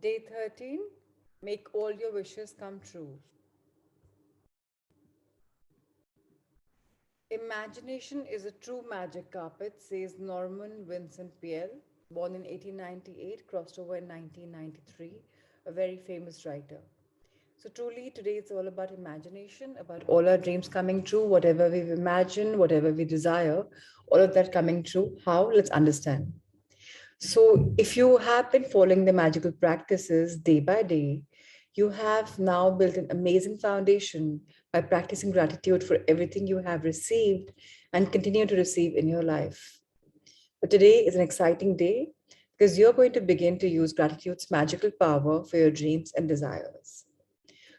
Day 13, make all your wishes come true. Imagination is a true magic carpet, says Norman Vincent Peale, born in 1898, crossed over in 1993, a very famous writer. So, truly, today it's all about imagination, about all our dreams coming true, whatever we've imagined, whatever we desire, all of that coming true. How? Let's understand. So, if you have been following the magical practices day by day, you have now built an amazing foundation by practicing gratitude for everything you have received and continue to receive in your life. But today is an exciting day because you're going to begin to use gratitude's magical power for your dreams and desires.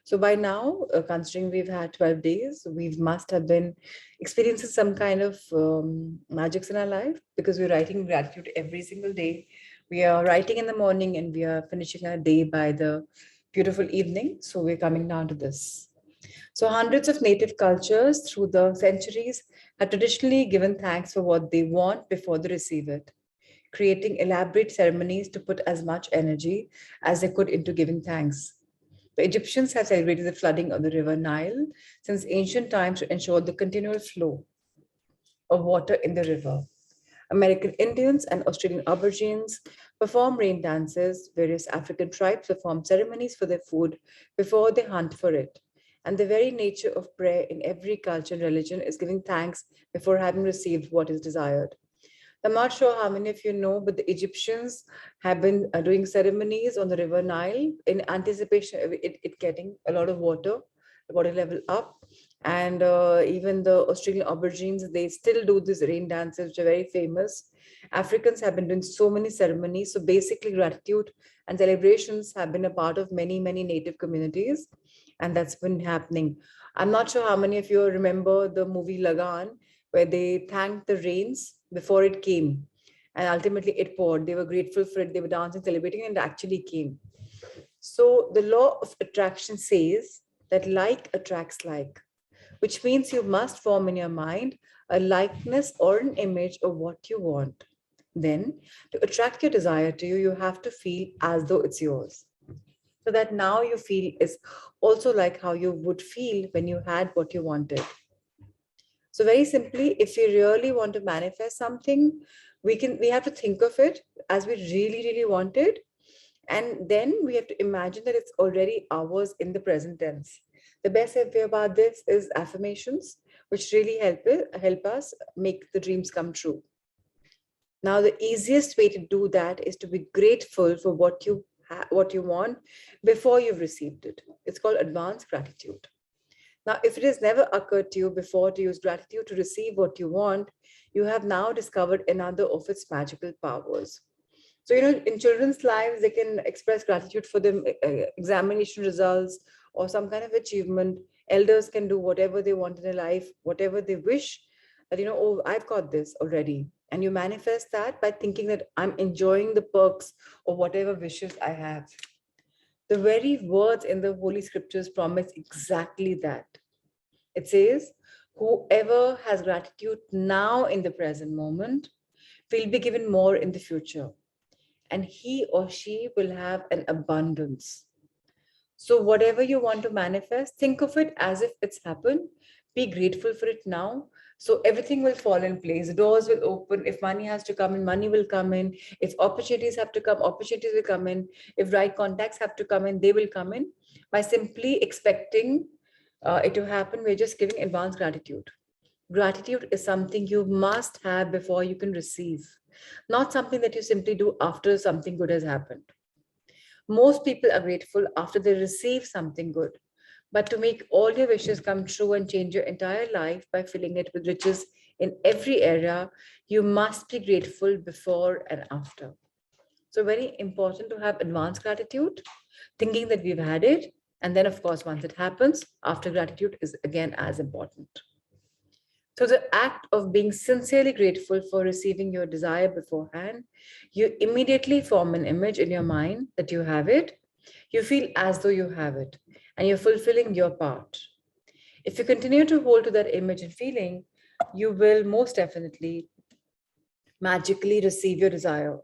So by now, considering we've had 12 days, we must have been experiencing some kind of magics in our life because we're writing gratitude every single day. We are writing in the morning and we are finishing our day by the beautiful evening. So we're coming down to this. So hundreds of native cultures through the centuries have traditionally given thanks for what they want before they receive it, creating elaborate ceremonies to put as much energy as they could into giving thanks. The Egyptians have celebrated the flooding of the river Nile since ancient times to ensure the continual flow of water in the river. American Indians and Australian Aborigines perform rain dances. Various African tribes perform ceremonies for their food before they hunt for it. And the very nature of prayer in every culture and religion is giving thanks before having received what is desired. I'm not sure how many of you know, but the Egyptians have been doing ceremonies on the River Nile in anticipation of it getting a lot of water, the water level up. And even the Australian Aborigines, they still do these rain dances, which are very famous. Africans have been doing so many ceremonies. So basically, gratitude and celebrations have been a part of many, many native communities. And that's been happening. I'm not sure how many of you remember the movie Lagan, where they thanked the rains before it came. And ultimately it poured. They were grateful for it. They were dancing, celebrating, and it actually came. So the law of attraction says that like attracts like, which means you must form in your mind a likeness or an image of what you want. Then, to attract your desire to you, you have to feel as though it's yours. So that now you feel is also like how you would feel when you had what you wanted. So very simply, if we really want to manifest something, we have to think of it as we really, really want it. And then we have to imagine that it's already ours in the present tense. The best way about this is affirmations, which really help us make the dreams come true. Now, the easiest way to do that is to be grateful for what you want before you've received it. It's called advanced gratitude. Now, if it has never occurred to you before to use gratitude to receive what you want, you have now discovered another of its magical powers. So, in children's lives, they can express gratitude for the examination results or some kind of achievement. Elders can do whatever they want in their life, whatever they wish, that, oh, I've got this already. And you manifest that by thinking that I'm enjoying the perks of whatever wishes I have. The very words in the Holy Scriptures promise exactly that. It says, whoever has gratitude now in the present moment will be given more in the future, and he or she will have an abundance. So, whatever you want to manifest, think of it as if it's happened. Be grateful for it now. So, everything will fall in place. Doors will open. If money has to come in, money will come in. If opportunities have to come, opportunities will come in. If right contacts have to come in, they will come in. By simply expecting it to happen, we're just giving advanced gratitude. Gratitude is something you must have before you can receive, not something that you simply do after something good has happened. Most people are grateful after they receive something good. But to make all your wishes come true and change your entire life by filling it with riches in every area, you must be grateful before and after. So, very important to have advanced gratitude, thinking that we've had it. And then, of course, once it happens, after gratitude is again as important. So, the act of being sincerely grateful for receiving your desire beforehand, you immediately form an image in your mind that you have it. You feel as though you have it, and you're fulfilling your part. If you continue to hold to that image and feeling, you will most definitely magically receive your desire.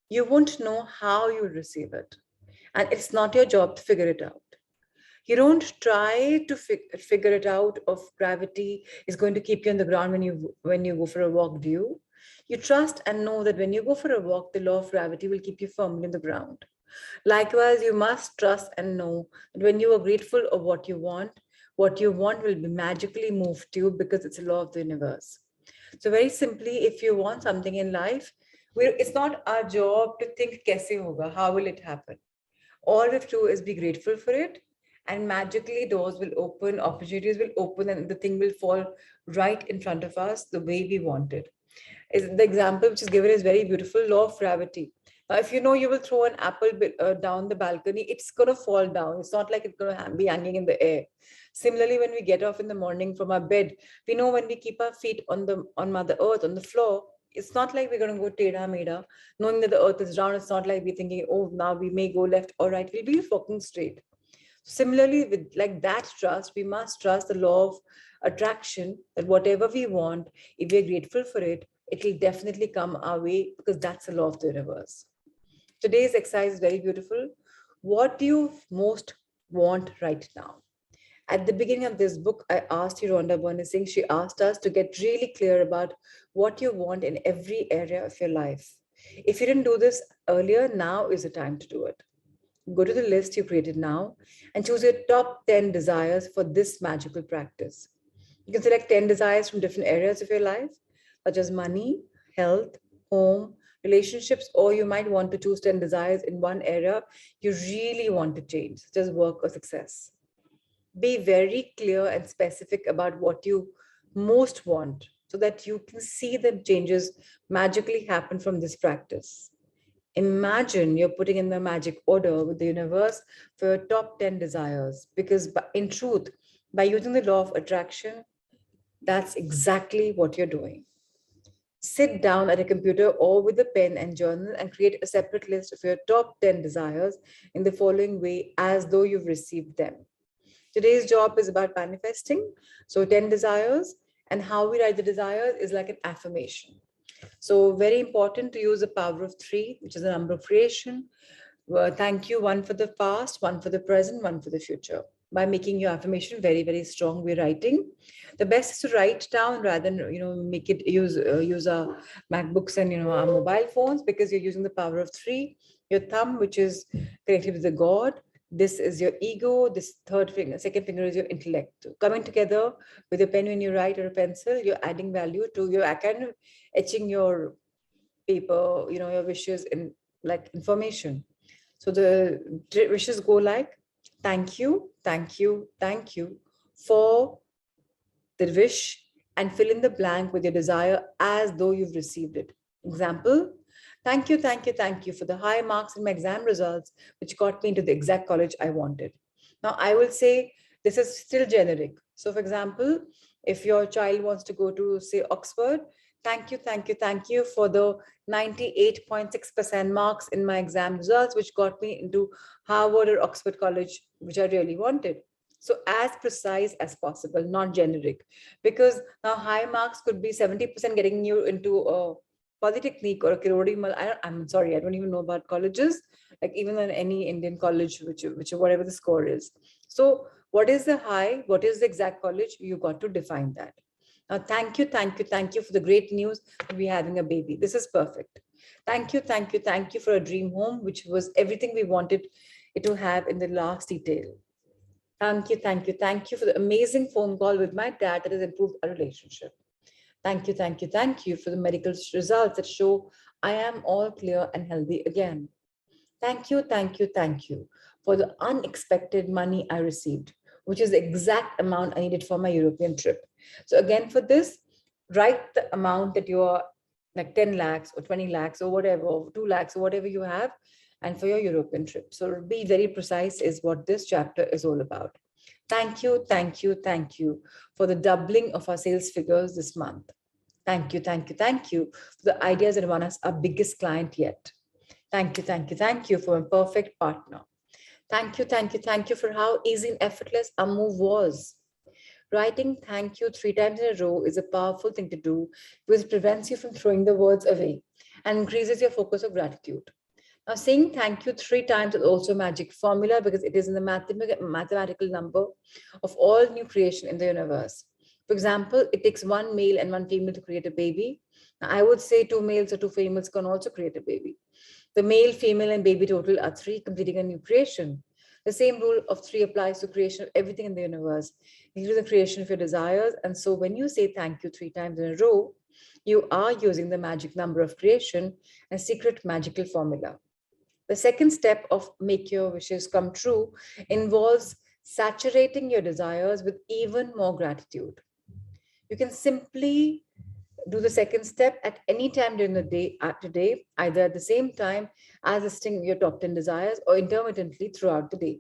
You won't know how you'll receive it. And it's not your job to figure it out. You don't try to figure it out of gravity is going to keep you on the ground when you go for a walk, do you? You trust and know that when you go for a walk, the law of gravity will keep you firmly on the ground. Likewise, you must trust and know that when you are grateful of what you want will be magically moved to you because it's a law of the universe. So very simply, if you want something in life, it's not our job to think kaise hoga, how will it happen? All we have to do is be grateful for it, and magically doors will open, opportunities will open, and the thing will fall right in front of us the way we want it. Is the example which is given is very beautiful, law of gravity. Now, if you know you will throw an apple down the balcony, it's going to fall down. It's not like it's going to be hanging in the air. Similarly, when we get off in the morning from our bed, we know when we keep our feet on Mother Earth, on the floor, it's not like we're going to go teda meda, knowing that the earth is round. It's not like we're thinking, oh, now we may go left or right. We'll be walking straight. Similarly, with like that trust, we must trust the law of attraction that whatever we want, if we're grateful for it, it will definitely come our way because that's the law of the universe. Today's exercise is very beautiful. What do you most want right now? At the beginning of this book, I asked you, Rhonda Byrne Singh, she asked us to get really clear about what you want in every area of your life. If you didn't do this earlier, now is the time to do it. Go to the list you created now and choose your top 10 desires for this magical practice. You can select 10 desires from different areas of your life, such as money, health, home, relationships, or you might want to choose 10 desires in one area you really want to change, such as work or success. Be very clear and specific about what you most want so that you can see the changes magically happen from this practice. Imagine you're putting in the magic order with the universe for your top 10 desires because in truth, by using the law of attraction, that's exactly what you're doing. Sit down at a computer or with a pen and journal and create a separate list of your top 10 desires in the following way as though you've received them. Today's job is about manifesting. So 10 desires, and how we write the desires is like an affirmation. So very important to use the power of three, which is the number of creation. Thank you, one for the past, one for the present, one for the future. By making your affirmation very, very strong, we're writing. The best is to write down rather than make it use our MacBooks and our mobile phones, because you're using the power of three. Your thumb, which is connected with the God. This is your ego. This third finger, second finger is your intellect. So coming together with a pen when you write or a pencil, you're adding value to your kind of etching your paper, your wishes in like information. So the wishes go like, thank you, thank you, thank you for the wish, and fill in the blank with your desire as though you've received it. Example, thank you, thank you, thank you for the high marks in my exam results, which got me into the exact college I wanted. Now, I will say this is still generic. So, for example, if your child wants to go to, say, Oxford, thank you, thank you, thank you for the 98.6% marks in my exam results, which got me into Harvard or Oxford College, which I really wanted. So as precise as possible, not generic, because now high marks could be 70% getting you into a polytechnic or a Kirodi Mal. I'm sorry, I don't even know about colleges, like even in any Indian college, which whatever the score is. So what is the high? What is the exact college? You got to define that. Now, thank you, thank you, thank you for the great news that we're having a baby. This is perfect. Thank you, thank you, thank you for a dream home, which was everything we wanted it to have in the last detail. Thank you, thank you, thank you for the amazing phone call with my dad that has improved our relationship. Thank you, thank you, thank you for the medical results that show I am all clear and healthy again. Thank you, thank you, thank you for the unexpected money I received, which is the exact amount I needed for my European trip. So again, for this, write the amount that you are like 10 lakhs or 20 lakhs or whatever, or 2 lakhs or whatever you have, and for your European trip. So be very precise is what this chapter is all about. Thank you, thank you, thank you for the doubling of our sales figures this month. Thank you, thank you, thank you for the ideas that won us our biggest client yet. Thank you, thank you, thank you for a perfect partner. Thank you, thank you, thank you for how easy and effortless our move was. Writing thank you 3 times in a row is a powerful thing to do because it prevents you from throwing the words away and increases your focus of gratitude. Now, saying thank you 3 times is also a magic formula because it is in the mathematical number of all new creation in the universe. For example, it takes one male and one female to create a baby. Now, I would say two males or two females can also create a baby. The male, female, and baby total are three, completing a new creation. The same rule of three applies to creation of everything in the universe, including the creation of your desires. And so when you say thank you 3 times in a row, you are using the magic number of creation and secret magical formula. The second step of make your wishes come true involves saturating your desires with even more gratitude. You can simply do the second step at any time during the day, today, either at the same time as listing your top 10 desires or intermittently throughout the day.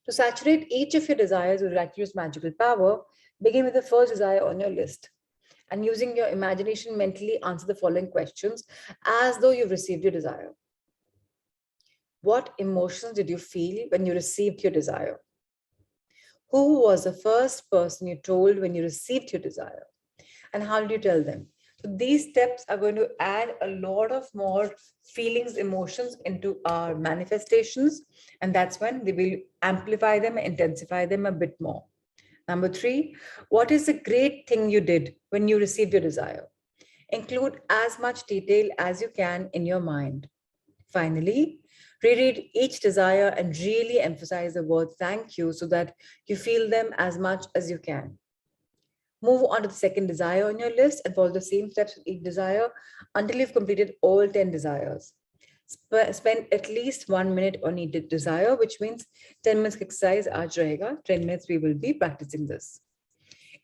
To saturate each of your desires with gratitude's magical power, begin with the first desire on your list. And using your imagination, mentally answer the following questions as though you've received your desire. What emotions did you feel when you received your desire? Who was the first person you told when you received your desire? And how did you tell them? So these steps are going to add a lot of more feelings, emotions into our manifestations. And that's when they will amplify them, intensify them a bit more. Number 3, what is the great thing you did when you received your desire? Include as much detail as you can in your mind. Finally, reread each desire and really emphasize the word thank you so that you feel them as much as you can. Move on to the second desire on your list and follow the same steps with each desire until you've completed all 10 desires. Spend at least 1 minute on each desire, which means 10 minutes exercise aaj rahega. 10 minutes we will be practicing this.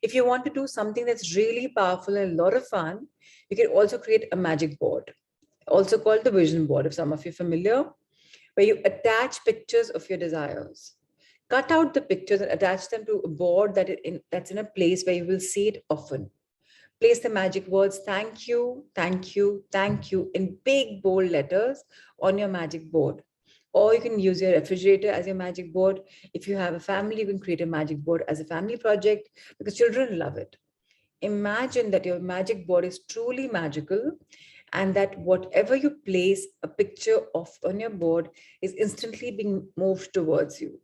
If you want to do something that's really powerful and a lot of fun, you can also create a magic board, also called the vision board, if some of you are familiar, where you attach pictures of your desires. Cut out the pictures and attach them to a board that's in a place where you will see it often. Place the magic words thank you, thank you, thank you in big bold letters on your magic board. Or you can use your refrigerator as your magic board. If you have a family, you can create a magic board as a family project because children love it. Imagine that your magic board is truly magical and that whatever you place a picture of on your board is instantly being moved towards you.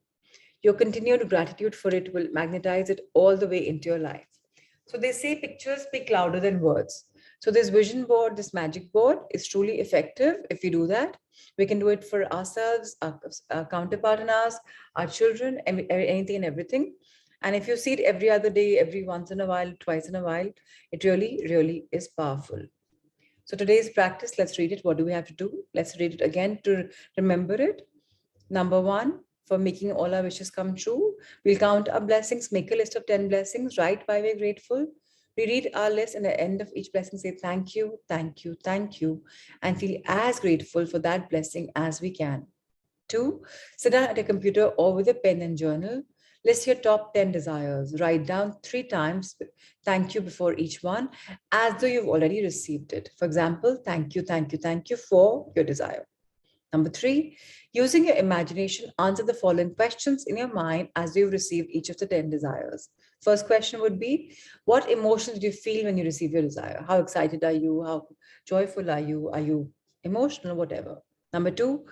Your continued gratitude for it will magnetize it all the way into your life. So they say pictures speak louder than words. So this vision board, this magic board is truly effective if we do that. We can do it for ourselves, our counterpart in us, our children, anything and everything. And if you see it every other day, every once in a while, twice in a while, it really, really is powerful. So today's practice, let's read it. What do we have to do? Let's read it again to remember it. Number 1, for making all our wishes come true, we'll count our blessings, make a list of 10 blessings, write why we're grateful. We read our list and at the end of each blessing say thank you, thank you, thank you, and feel as grateful for that blessing as we can. 2, sit down at a computer or with a pen and journal. List your top 10 desires. Write down 3 times thank you before each one as though you've already received it. For example, thank you for your desire. Number 3, using your imagination, answer the following questions in your mind as you've received each of the 10 desires. First question would be, what emotions do you feel when you receive your desire? How excited are you? How joyful are you? Are you emotional? Whatever. Number 2,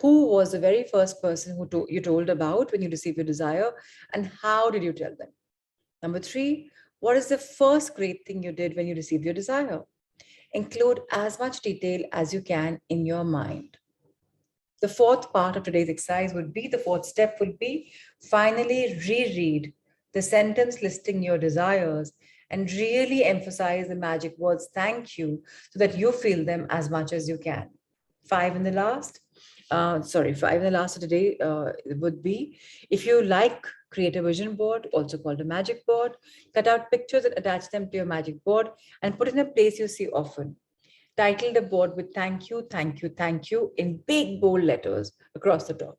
who was the very first person you told about when you received your desire and how did you tell them? Number 3, what is the first great thing you did when you received your desire? Include as much detail as you can in your mind. The fourth part of today's exercise would be, the fourth step would be, finally reread the sentence listing your desires and really emphasize the magic words thank you so that you feel them as much as you can. Five in the last of today would be, if you like, create a vision board, also called a magic board, cut out pictures and attach them to your magic board and put in a place you see often. Title the board with thank you, thank you, thank you in big bold letters across the top.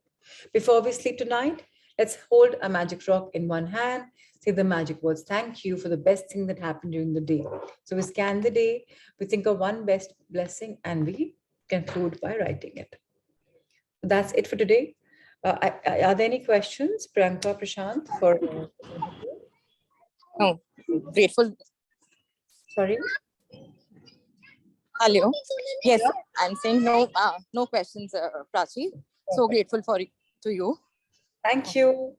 Before we sleep tonight, let's hold a magic rock in one hand, say the magic words thank you for the best thing that happened during the day. So we scan the day, we think of one best blessing, and we conclude by writing it. That's it for today. Are there any questions, Priyanka, Prashant, for? Oh, grateful. Sorry? Hello. Yes, Yeah. I'm saying no. No questions, Prachi. So grateful for to you. Thank you.